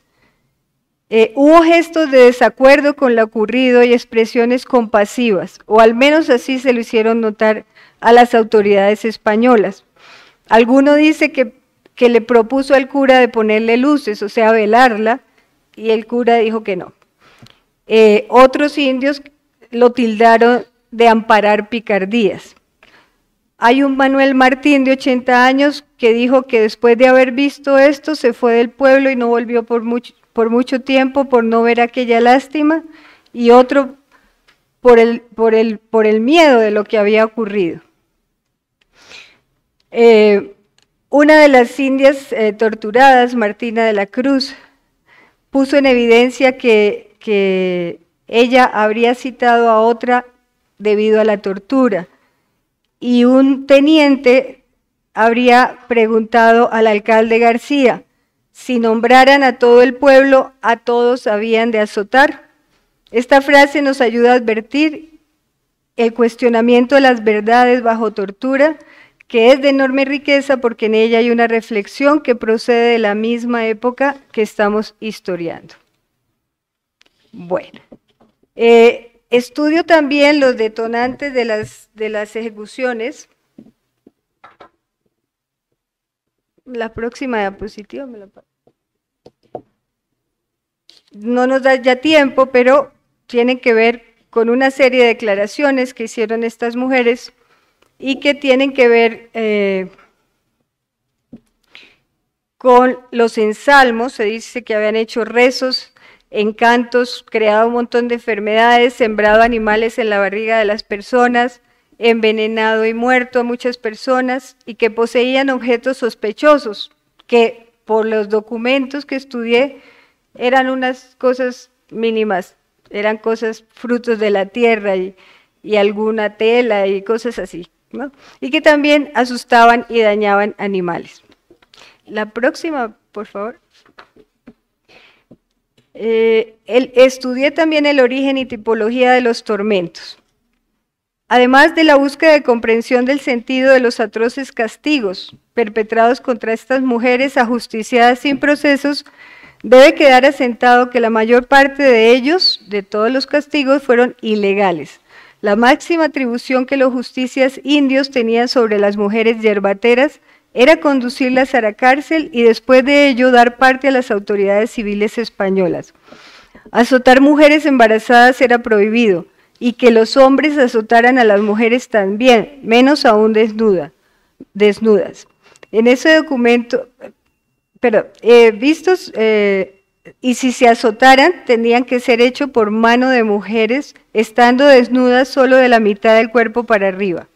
hubo gestos de desacuerdo con lo ocurrido y expresiones compasivas, o al menos así se lo hicieron notar a las autoridades españolas. Alguno dice que le propuso al cura de ponerle luces, o sea, velarla, y el cura dijo que no. Otros indios lo tildaron de amparar picardías. Hay un Manuel Martín de 80 años que dijo que después de haber visto esto se fue del pueblo y no volvió por mucho tiempo por no ver aquella lástima, y otro por el miedo de lo que había ocurrido. Una de las indias torturadas, Martina de la Cruz, puso en evidencia que ella habría citado a otra debido a la tortura, y un teniente habría preguntado al alcalde García: si nombraran a todo el pueblo, a todos habían de azotar. Esta frase nos ayuda a advertir el cuestionamiento de las verdades bajo tortura, que es de enorme riqueza porque en ella hay una reflexión que procede de la misma época que estamos historiando. Bueno, estudio también los detonantes de las ejecuciones. La próxima diapositiva me la paso. No nos da ya tiempo, pero tienen que ver con una serie de declaraciones que hicieron estas mujeres y que tienen que ver con los ensalmos. Se dice que habían hecho rezos, encantos, creado un montón de enfermedades, sembrado animales en la barriga de las personas, envenenado y muerto a muchas personas, y que poseían objetos sospechosos, que por los documentos que estudié eran unas cosas mínimas, eran cosas frutos de la tierra y alguna tela y cosas así, ¿no? Y que también asustaban y dañaban animales. La próxima, por favor. Estudié también el origen y tipología de los tormentos. Además de la búsqueda de comprensión del sentido de los atroces castigos perpetrados contra estas mujeres ajusticiadas sin procesos, debe quedar asentado que la mayor parte de ellos, de todos los castigos, fueron ilegales. La máxima atribución que los justicias indios tenían sobre las mujeres yerbateras era conducirlas a la cárcel y después de ello dar parte a las autoridades civiles españolas. Azotar mujeres embarazadas era prohibido, y que los hombres azotaran a las mujeres también, menos aún desnudas. En ese documento, y si se azotaran, tendrían que ser hecho por mano de mujeres, estando desnudas solo de la mitad del cuerpo para arriba.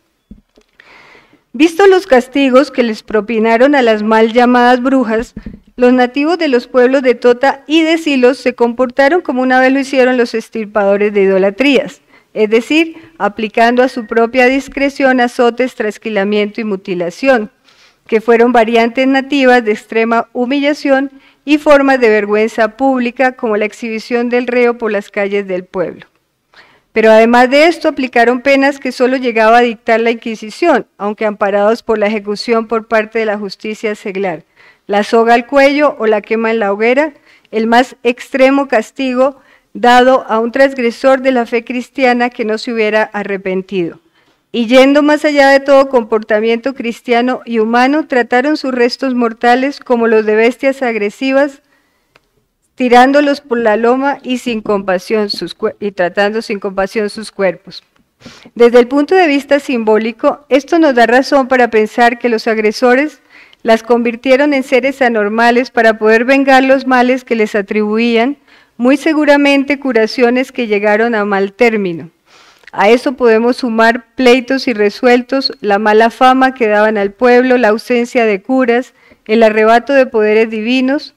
Vistos los castigos que les propinaron a las mal llamadas brujas, los nativos de los pueblos de Tota y de Silos se comportaron como una vez lo hicieron los extirpadores de idolatrías, es decir, aplicando a su propia discreción azotes, trasquilamiento y mutilación, que fueron variantes nativas de extrema humillación y formas de vergüenza pública, como la exhibición del reo por las calles del pueblo. Pero además de esto, aplicaron penas que solo llegaba a dictar la Inquisición, aunque amparados por la ejecución por parte de la justicia seglar, la soga al cuello o la quema en la hoguera, el más extremo castigo dado a un transgresor de la fe cristiana que no se hubiera arrepentido. Y yendo más allá de todo comportamiento cristiano y humano, trataron sus restos mortales como los de bestias agresivas, tirándolos por la loma y tratando sin compasión sus cuerpos. Desde el punto de vista simbólico, esto nos da razón para pensar que los agresores las convirtieron en seres anormales para poder vengar los males que les atribuían, muy seguramente curaciones que llegaron a mal término. A eso podemos sumar pleitos irresueltos, la mala fama que daban al pueblo, la ausencia de curas, el arrebato de poderes divinos,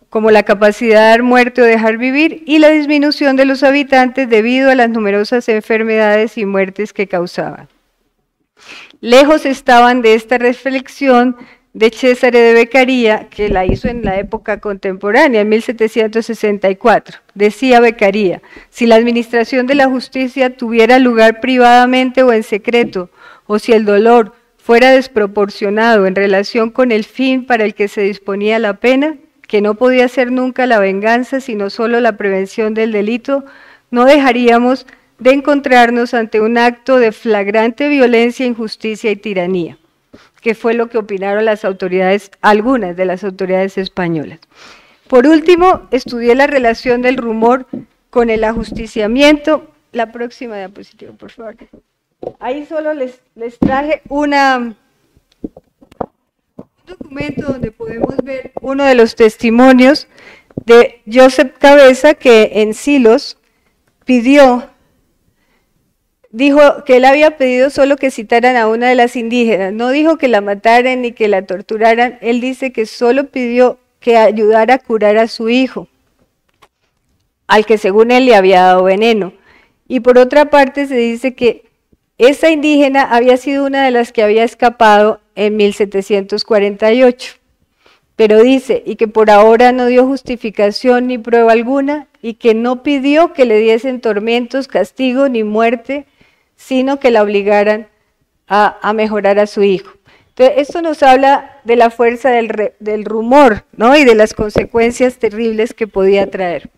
como la capacidad de dar muerte o dejar vivir, y la disminución de los habitantes debido a las numerosas enfermedades y muertes que causaban. Lejos estaban de esta reflexión de Cesare de Beccaria, que la hizo en la época contemporánea, en 1764. Decía Beccaria: si la administración de la justicia tuviera lugar privadamente o en secreto, o si el dolor fuera desproporcionado en relación con el fin para el que se disponía la pena, que no podía ser nunca la venganza, sino solo la prevención del delito, no dejaríamos de encontrarnos ante un acto de flagrante violencia, injusticia y tiranía, que fue lo que opinaron las autoridades, algunas de las autoridades españolas. Por último, estudié la relación del rumor con el ajusticiamiento. La próxima diapositiva, por favor. Ahí solo les traje un documento donde podemos ver uno de los testimonios de Joseph Cabeza, que en Silos pidió dijo que él había pedido solo que citaran a una de las indígenas, no dijo que la mataran ni que la torturaran, él dice que solo pidió que ayudara a curar a su hijo, al que según él le había dado veneno. Y por otra parte se dice que esa indígena había sido una de las que había escapado en 1748, pero dice, y que por ahora no dio justificación ni prueba alguna, y que no pidió que le diesen tormentos, castigo ni muerte, sino que la obligaran a mejorar a su hijo. Entonces, esto nos habla de la fuerza del rumor, ¿no? Y de las consecuencias terribles que podía traer.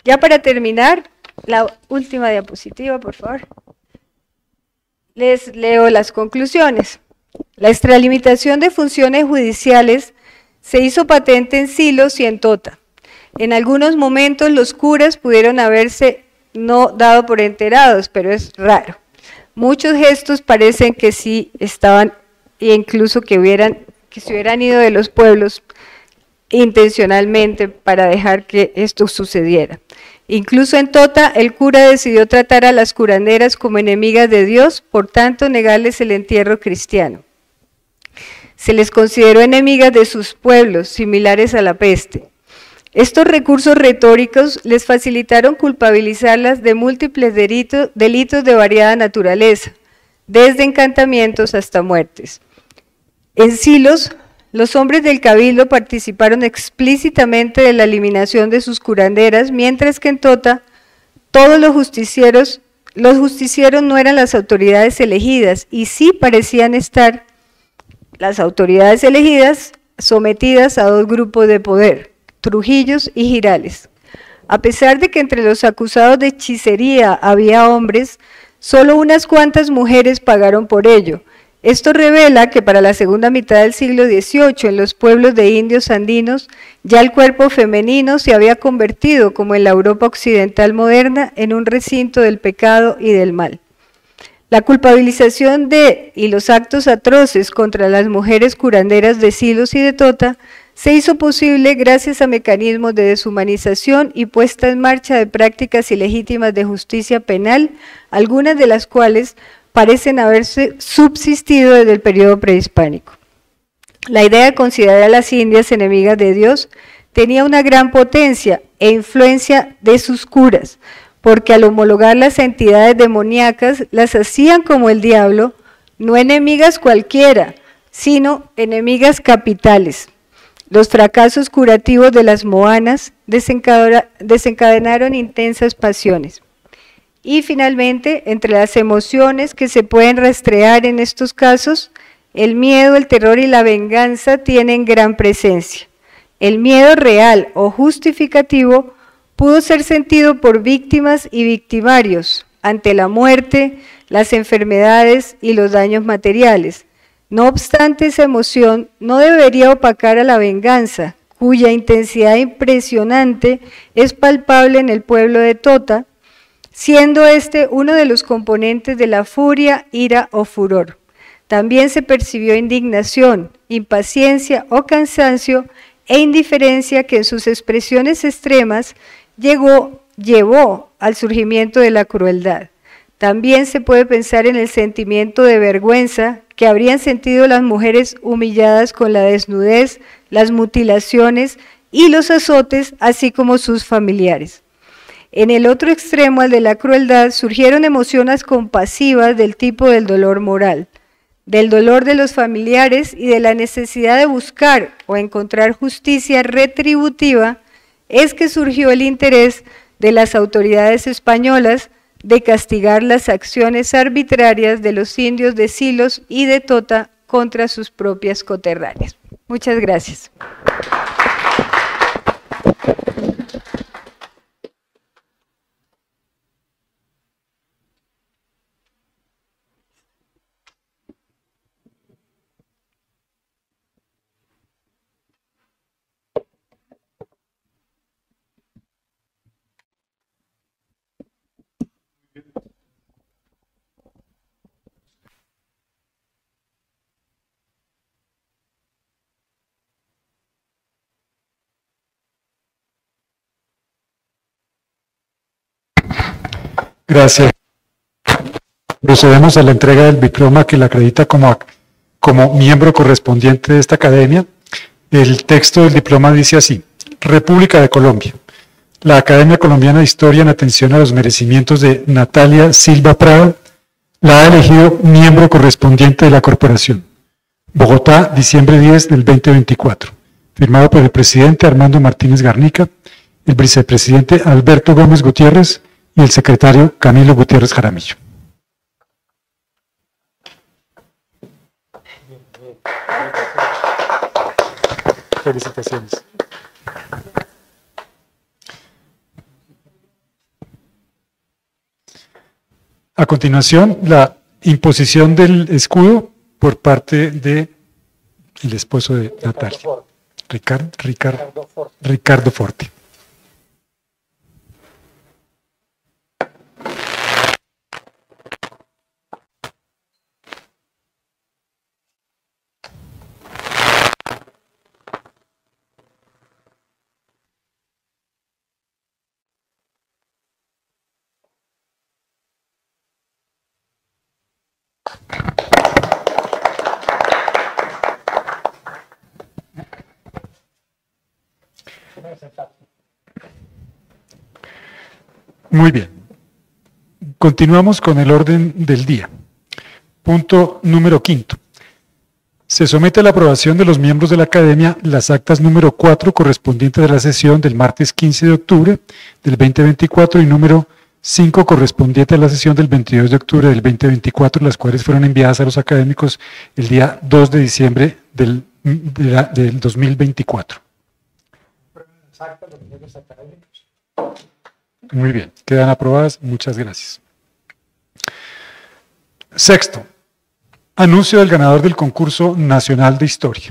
Ya para terminar, la última diapositiva, por favor. Les leo las conclusiones. La extralimitación de funciones judiciales se hizo patente en Silos y en Tota. En algunos momentos los curas pudieron haberse no dado por enterados, pero es raro. Muchos gestos parecen que sí estaban, e incluso que se hubieran ido de los pueblos intencionalmente para dejar que esto sucediera. Incluso en Tota, el cura decidió tratar a las curanderas como enemigas de Dios, por tanto negarles el entierro cristiano. Se les consideró enemigas de sus pueblos, similares a la peste. Estos recursos retóricos les facilitaron culpabilizarlas de múltiples delitos de variada naturaleza, desde encantamientos hasta muertes. En Silos, los hombres del cabildo participaron explícitamente de la eliminación de sus curanderas, mientras que en Tota, todos los justicieros no eran las autoridades elegidas, y sí parecían estar las autoridades elegidas sometidas a dos grupos de poder, Trujillos y Girales. A pesar de que entre los acusados de hechicería había hombres, solo unas cuantas mujeres pagaron por ello. Esto revela que para la segunda mitad del siglo XVIII en los pueblos de indios andinos ya el cuerpo femenino se había convertido, como en la Europa occidental moderna, en un recinto del pecado y del mal. La culpabilización y los actos atroces contra las mujeres curanderas de Silos y de Tota se hizo posible gracias a mecanismos de deshumanización y puesta en marcha de prácticas ilegítimas de justicia penal, algunas de las cuales parecen haberse subsistido desde el periodo prehispánico. La idea de considerar a las indias enemigas de Dios tenía una gran potencia e influencia de sus curas, porque al homologar las entidades demoníacas las hacían como el diablo, no enemigas cualquiera, sino enemigas capitales. Los fracasos curativos de las moanas desencadenaron intensas pasiones. Y finalmente, entre las emociones que se pueden rastrear en estos casos, el miedo, el terror y la venganza tienen gran presencia. El miedo real o justificativo pudo ser sentido por víctimas y victimarios ante la muerte, las enfermedades y los daños materiales. No obstante, esa emoción no debería opacar a la venganza, cuya intensidad impresionante es palpable en el pueblo de Tota, siendo este uno de los componentes de la furia, ira o furor. También se percibió indignación, impaciencia o cansancio e indiferencia que en sus expresiones extremas llevó al surgimiento de la crueldad. También se puede pensar en el sentimiento de vergüenza que habrían sentido las mujeres humilladas con la desnudez, las mutilaciones y los azotes, así como sus familiares. En el otro extremo, al de la crueldad, surgieron emociones compasivas del tipo del dolor moral, del dolor de los familiares y de la necesidad de buscar o encontrar justicia retributiva. Es que surgió el interés de las autoridades españolas de castigar las acciones arbitrarias de los indios de Silos y de Tota contra sus propias coterráneas. Muchas gracias. Gracias. Procedemos a la entrega del diploma que la acredita como miembro correspondiente de esta academia. El texto del diploma dice así: República de Colombia. La Academia Colombiana de Historia, en atención a los merecimientos de Natalia Silva Prada, la ha elegido miembro correspondiente de la corporación. Bogotá, diciembre 10 del 2024. Firmado por el presidente Armando Martínez Garnica, el vicepresidente Alberto Gómez Gutiérrez y el secretario Camilo Gutiérrez Jaramillo. Felicitaciones. A continuación, la imposición del escudo por parte del esposo de Natalia, Ricardo Forti. Muy bien. Continuamos con el orden del día. Punto número 5. Se somete a la aprobación de los miembros de la Academia las actas número 4 correspondientes a la sesión del martes 15 de octubre del 2024 y número 5 correspondiente a la sesión del 22 de octubre del 2024, las cuales fueron enviadas a los académicos el día 2 de diciembre del 2024. Muy bien, quedan aprobadas. Muchas gracias. Sexto, anuncio del ganador del concurso nacional de historia.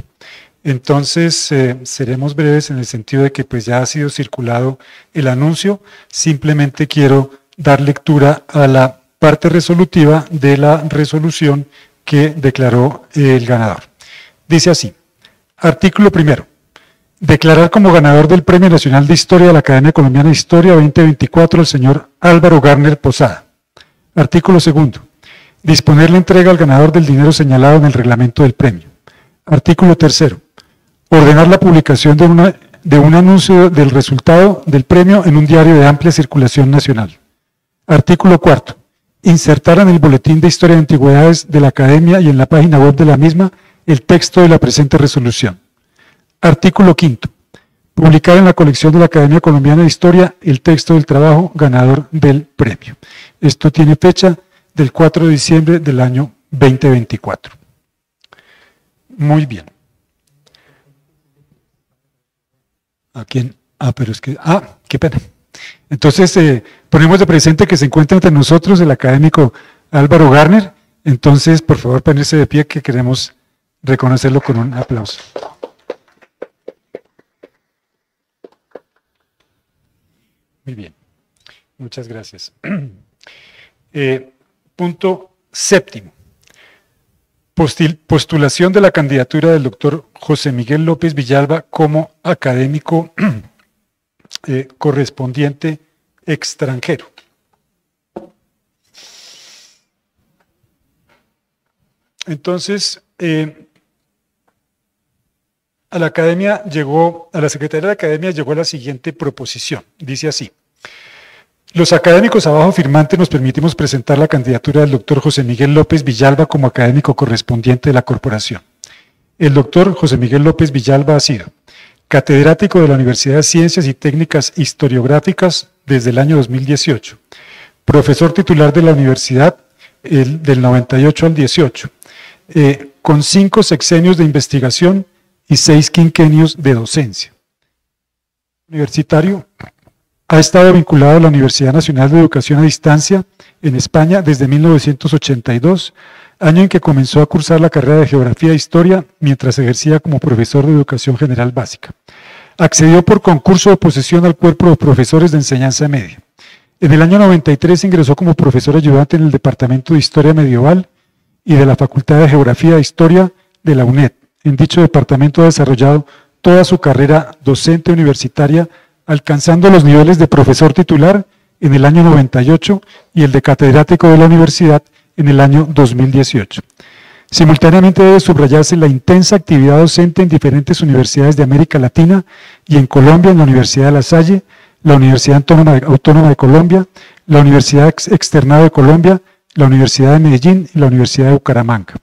Entonces, seremos breves en el sentido de que pues ya ha sido circulado el anuncio. Simplemente quiero dar lectura a la parte resolutiva de la resolución que declaró el ganador. Dice así: artículo primero. Declarar como ganador del Premio Nacional de Historia de la Academia Colombiana de Historia 2024 al señor Álvaro Garner Posada. Artículo segundo. Disponer la entrega al ganador del dinero señalado en el reglamento del premio. Artículo tercero. Ordenar la publicación de un anuncio del resultado del premio en un diario de amplia circulación nacional. Artículo cuarto. Insertar en el Boletín de Historia de Antigüedades de la Academia y en la página web de la misma el texto de la presente resolución. Artículo quinto. Publicar en la colección de la Academia Colombiana de Historia el texto del trabajo ganador del premio. Esto tiene fecha del 4 de diciembre del año 2024. Muy bien. ¿A quién? Pero es que... qué pena. Entonces, ponemos de presente que se encuentra entre nosotros el académico Álvaro Garner. Entonces, por favor, ponerse de pie, que queremos reconocerlo con un aplauso. Muy bien, muchas gracias. Punto séptimo. Postulación de la candidatura del doctor José Miguel López Villalba como académico correspondiente extranjero. Entonces, a la Secretaría de la Academia llegó la siguiente proposición. Dice así: los académicos abajo firmantes nos permitimos presentar la candidatura del doctor José Miguel López Villalba como académico correspondiente de la corporación. El doctor José Miguel López Villalba ha sido catedrático de la Universidad de Ciencias y Técnicas Historiográficas desde el año 2018, profesor titular de la universidad del 98 al 18, con 5 sexenios de investigación y 6 quinquenios de docencia. Universitario, ha estado vinculado a la Universidad Nacional de Educación a Distancia en España desde 1982, año en que comenzó a cursar la carrera de Geografía e Historia mientras ejercía como profesor de Educación General Básica. Accedió por concurso de posesión al cuerpo de profesores de enseñanza media. En el año 93 ingresó como profesor ayudante en el Departamento de Historia Medieval y de la Facultad de Geografía e Historia de la UNED. En dicho departamento ha desarrollado toda su carrera docente universitaria, alcanzando los niveles de profesor titular en el año 98 y el de catedrático de la universidad en el año 2018. Simultáneamente debe subrayarse la intensa actividad docente en diferentes universidades de América Latina y en Colombia, en la Universidad de La Salle, la Universidad Autónoma de Colombia, la Universidad Externado de Colombia, la Universidad de Medellín y la Universidad de Bucaramanga.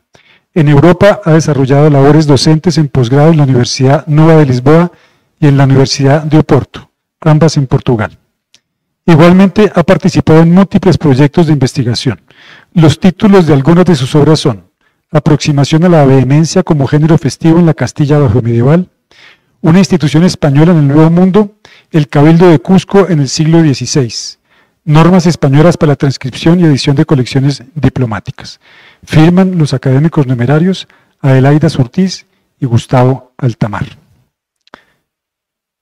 En Europa ha desarrollado labores docentes en posgrado en la Universidad Nova de Lisboa y en la Universidad de Oporto, ambas en Portugal. Igualmente ha participado en múltiples proyectos de investigación. Los títulos de algunas de sus obras son Aproximación a la vehemencia como género festivo en la Castilla bajomedieval, Una institución española en el Nuevo Mundo, El Cabildo de Cusco en el siglo XVI, Normas españolas para la transcripción y edición de colecciones diplomáticas. Firman los académicos numerarios Adelaida Surtiz y Gustavo Altamar.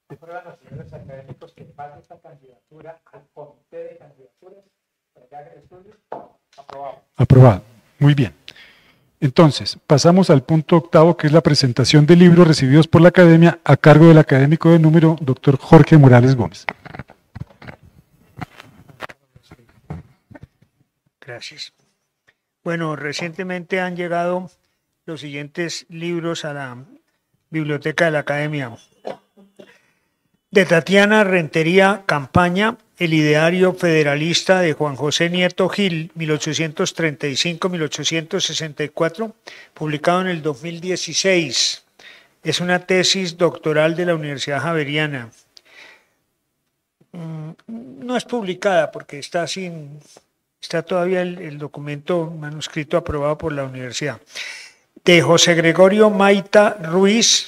¿Aprueban los señores académicos que pasen esta candidatura al comité de candidaturas para que hagan estudios? Aprobado. Aprobado. Muy bien. Entonces, pasamos al punto octavo, que es la presentación de libros recibidos por la Academia a cargo del académico de número, doctor Jorge Morales Gómez. Gracias. Bueno, recientemente han llegado los siguientes libros a la Biblioteca de la Academia. De Tatiana Rentería Campaña, El ideario federalista de Juan José Nieto Gil, 1835-1864, publicado en el 2016. Es una tesis doctoral de la Universidad Javeriana. No es publicada porque está todavía el documento manuscrito aprobado por la universidad. De José Gregorio Maita Ruiz,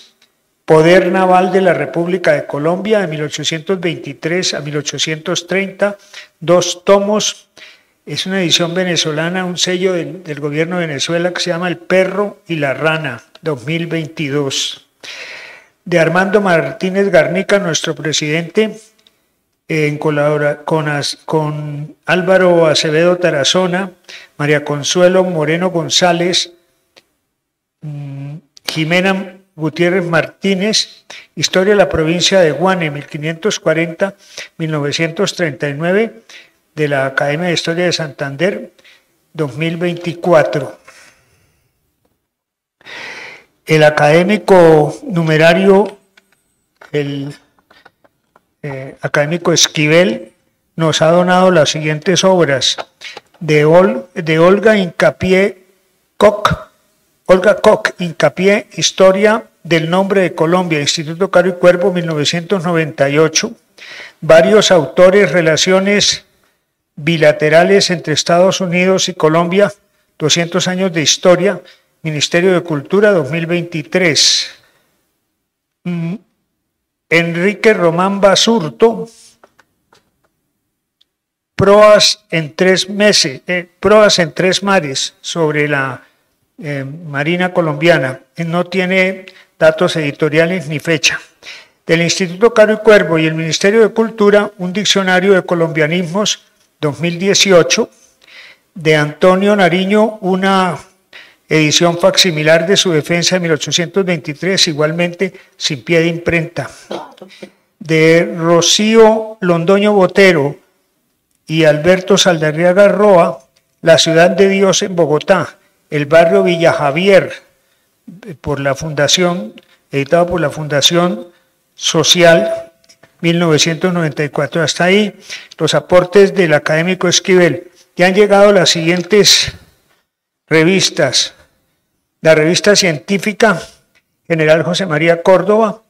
Poder Naval de la República de Colombia, de 1823 a 1830, 2 tomos. Es una edición venezolana, un sello del gobierno de Venezuela que se llama El Perro y la Rana, 2022. De Armando Martínez Garnica, nuestro presidente, en colaboración con Álvaro Acevedo Tarazona, María Consuelo Moreno González, Jimena Gutiérrez Martínez, Historia de la provincia de Guane, 1540-1939, de la Academia de Historia de Santander, 2024. El académico numerario, el académico Esquivel, nos ha donado las siguientes obras de Olga Koch, Hincapié, Historia del Nombre de Colombia, Instituto Caro y Cuervo, 1998. Varios autores, Relaciones bilaterales entre Estados Unidos y Colombia, 200 años de historia, Ministerio de Cultura, 2023. Enrique Román Basurto, Proas en tres mares, sobre la Marina colombiana. No tiene datos editoriales ni fecha. Del Instituto Caro y Cuervo y el Ministerio de Cultura, un diccionario de colombianismos, 2018. De Antonio Nariño, una edición facsimilar de su defensa de 1823, igualmente sin pie de imprenta. De Rocío Londoño Botero y Alberto Saldarriaga Roa, La ciudad de Dios en Bogotá, el barrio Villa Javier, por la fundación, editado por la Fundación Social, 1994. Hasta ahí los aportes del académico Esquivel. Ya han llegado las siguientes revistas. La revista científica General José María Córdoba,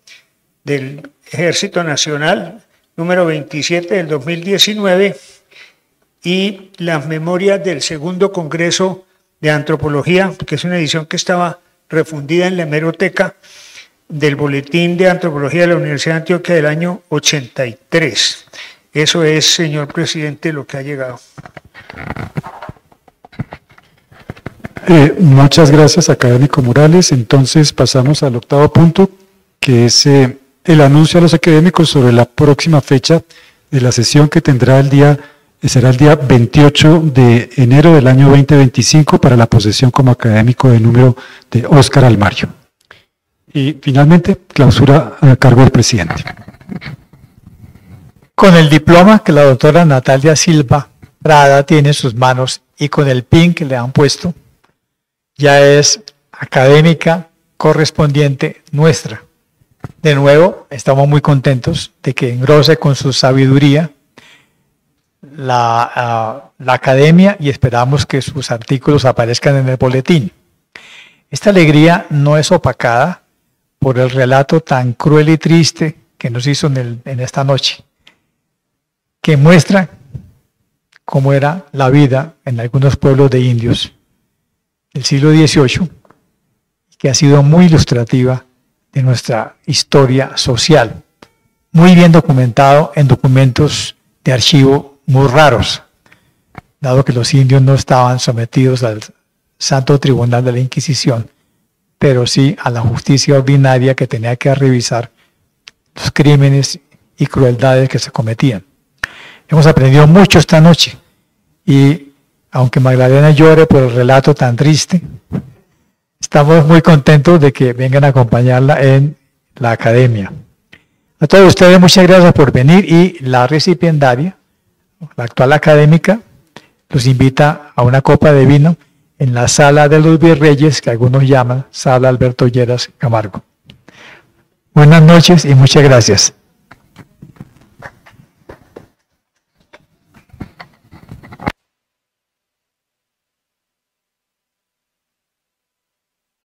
del Ejército Nacional, número 27 del 2019, y las memorias del segundo Congreso de Antropología, que es una edición que estaba refundida en la hemeroteca del Boletín de Antropología de la Universidad de Antioquia del año 83. Eso es, señor presidente, lo que ha llegado. Muchas gracias, académico Morales. Entonces pasamos al octavo punto, que es el anuncio a los académicos sobre la próxima fecha de la sesión, que será el día 28 de enero del año 2025 para la posesión como académico de número de Óscar Almario. Y finalmente, clausura a cargo del presidente. Con el diploma que la doctora Natalia Silva Prada tiene en sus manos y con el pin que le han puesto, ya es académica correspondiente nuestra. De nuevo, estamos muy contentos de que engrose con su sabiduría la academia y esperamos que sus artículos aparezcan en el boletín. Esta alegría no es opacada por el relato tan cruel y triste que nos hizo en esta noche, que muestra cómo era la vida en algunos pueblos de indios del siglo XVIII, que ha sido muy ilustrativa de nuestra historia social, muy bien documentado en documentos de archivo muy raros, dado que los indios no estaban sometidos al Santo Tribunal de la Inquisición, pero sí a la justicia ordinaria que tenía que revisar los crímenes y crueldades que se cometían. Hemos aprendido mucho esta noche y aunque Magdalena llore por el relato tan triste, estamos muy contentos de que vengan a acompañarla en la academia. A todos ustedes muchas gracias por venir y la recipiendaria, la actual académica, los invita a una copa de vino en la sala de los virreyes, que algunos llaman Sala Alberto Lleras Camargo. Buenas noches y muchas gracias.